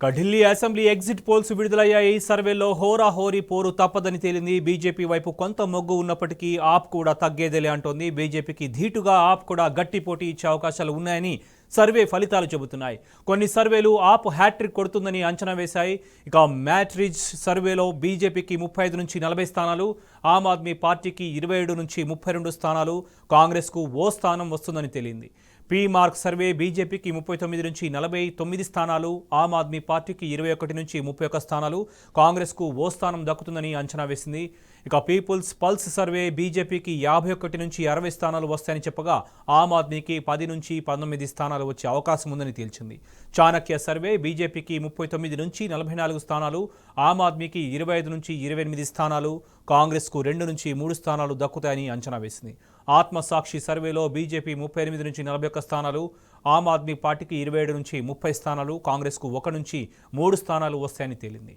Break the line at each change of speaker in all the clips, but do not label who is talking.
Delhi assembly exit polls విడుదలయ్యాయి. సర్వేలో హోరాహోరీ పోరు తప్పదని తేలింది. బీజేపీ వైపు కొంత మొగ్గు ఉన్నప్పటికీ ఆప్ కూడా తగ్గేదేలే అంటోంది. బీజేపీకి ధీటుగా ఆప్ కూడా గట్టి పోటీ ఇచ్చే అవకాశాలు ఉన్నాయని సర్వే ఫలితాలు చెబుతున్నాయి. కొన్ని సర్వేలు ఆప్ హ్యాట్రిక్ కొడుతుందని అంచనా వేశాయి. ఇక మ్యాట్రిజ్ సర్వేలో బీజేపీకి 35 నుంచి 40 స్థానాలు, ఆమ్ ఆద్మీ పార్టీకి 27 నుంచి 32 స్థానాలు, కాంగ్రెస్కు ఓ స్థానం వస్తుందని తేలింది. పీ మార్క్ సర్వే బీజేపీకి 39 నుంచి 49 స్థానాలు, ఆమ్ ఆద్మీ పార్టీకి 21 నుంచి 31 స్థానాలు, కాంగ్రెస్కు ఓ స్థానం దక్కుతుందని అంచనా వేసింది. ఇక పీపుల్స్ పల్స్ సర్వే బీజేపీకి 51 నుంచి 60 స్థానాలు వస్తాయని చెప్పగా, ఆమ్ ఆద్మీకి 10 నుంచి 19 స్థానాలు వచ్చే అవకాశం ఉందని తేల్చింది. చాణక్య సర్వే బీజేపీకి 39 నుంచి 44 స్థానాలు, ఆమ్ ఆద్మీకి 25 నుంచి 28 స్థానాలు, కాంగ్రెస్కు 2 నుంచి 3 స్థానాలు దక్కుతాయని అంచనా వేసింది. ఆత్మసాక్షి సర్వేలో బీజేపీ 38 నుంచి 41 స్థానాలు, ఆమ్ ఆద్మీ పార్టీకి 27 నుంచి 30 స్థానాలు, కాంగ్రెస్కు 1 నుంచి 3 స్థానాలు వస్తాయని తేలింది.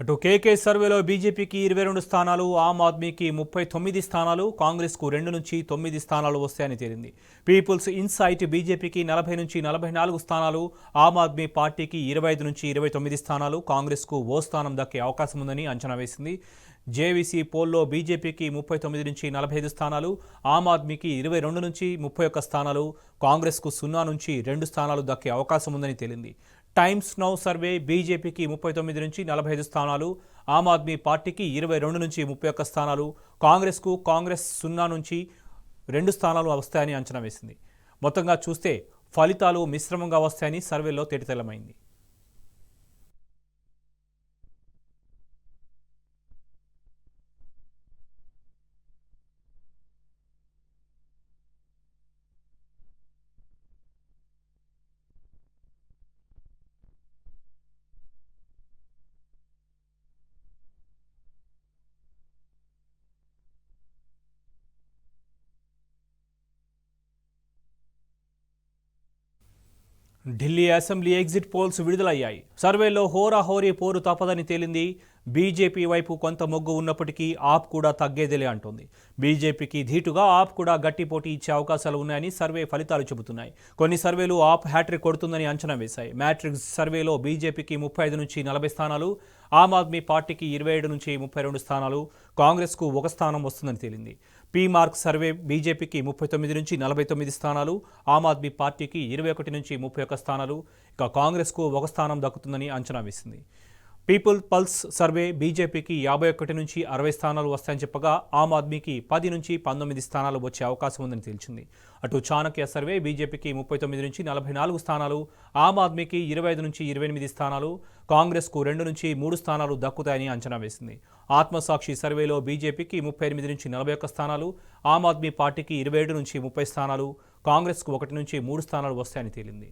అటు కేకే సర్వేలో బీజేపీకి 22 స్థానాలు, ఆమ్ ఆద్మీకి 39 స్థానాలు, కాంగ్రెస్కు 2 నుంచి 9 స్థానాలు వస్తాయని తేలింది. పీపుల్స్ ఇన్సైట్ బీజేపీకి 40 నుంచి 44 స్థానాలు, ఆమ్ ఆద్మీ పార్టీకి 25 నుంచి 29 స్థానాలు, కాంగ్రెస్కు ఓ స్థానం దక్కే అవకాశం ఉందని అంచనా వేసింది. జేవీసీ పోల్లో బీజేపీకి 39 నుంచి 45 స్థానాలు, ఆమ్ ఆద్మీకి 22 నుంచి 31 స్థానాలు, కాంగ్రెస్కు 0 నుంచి 2 స్థానాలు దక్కే అవకాశం ఉందని తేలింది. టైమ్స్ నౌ సర్వే బీజేపీకి 39 నుంచి 45 స్థానాలు, ఆమ్ ఆద్మీ పార్టీకి 22 నుంచి 31 స్థానాలు, కాంగ్రెస్ 0 నుంచి 2 స్థానాలు వస్తాయని అంచనా వేసింది. మొత్తంగా చూస్తే ఫలితాలు మిశ్రమంగా వస్తాయని సర్వేలో తేటతెల్లమైంది. ఢిల్లీ అసెంబ్లీ ఎగ్జిట్ పోల్స్ విడుదలయ్యాయి. సర్వేలో హోరాహోరీ పోరు తప్పదని తేలింది. బీజేపీ వైపు కొంత మొగ్గు ఉన్నప్పటికీ ఆప్ కూడా తగ్గేదేలే అంటోంది. బీజేపీకి ధీటుగా ఆప్ కూడా గట్టి పోటీ ఇచ్చే అవకాశాలు ఉన్నాయని సర్వే ఫలితాలు చెబుతున్నాయి. కొన్ని సర్వేలు ఆప్ హ్యాట్రిక్ కొడుతుందని అంచనా వేశాయి. మ్యాట్రిక్స్ సర్వేలో బీజేపీకి 35 నుంచి 40 స్థానాలు, ఆమ్ ఆద్మీ పార్టీకి 27 నుంచి 32 స్థానాలు, కాంగ్రెస్కు 1 స్థానం వస్తుందని తేలింది. పీ మార్క్ సర్వే బీజేపీకి 39 నుంచి 49 స్థానాలు, ఆమ్ ఆద్మీ పార్టీకి 21 నుంచి 31 స్థానాలు, ఇక కాంగ్రెస్కు 1 స్థానం దక్కుతుందని అంచనా వేసింది. పీపుల్ పల్స్ సర్వే బీజేపీకి 51 నుంచి 60 స్థానాలు వస్తాయని చెప్పగా, ఆమ్ ఆద్మీకి 10 నుంచి 19 స్థానాలు వచ్చే అవకాశం ఉందని తేల్చింది. అటు చాణక్య సర్వే బీజేపీకి 39 నుంచి 44 స్థానాలు, ఆమ్ ఆద్మీకి 25 నుంచి 28 స్థానాలు, కాంగ్రెస్కు 2 నుంచి 3 స్థానాలు దక్కుతాయని అంచనా వేసింది. ఆత్మసాక్షి సర్వేలో బీజేపీకి 38 నుంచి 41 స్థానాలు, ఆమ్ ఆద్మీ పార్టీకి 27 నుంచి 30 స్థానాలు, కాంగ్రెస్కు 1 నుంచి 3 స్థానాలు వస్తాయని తేలింది.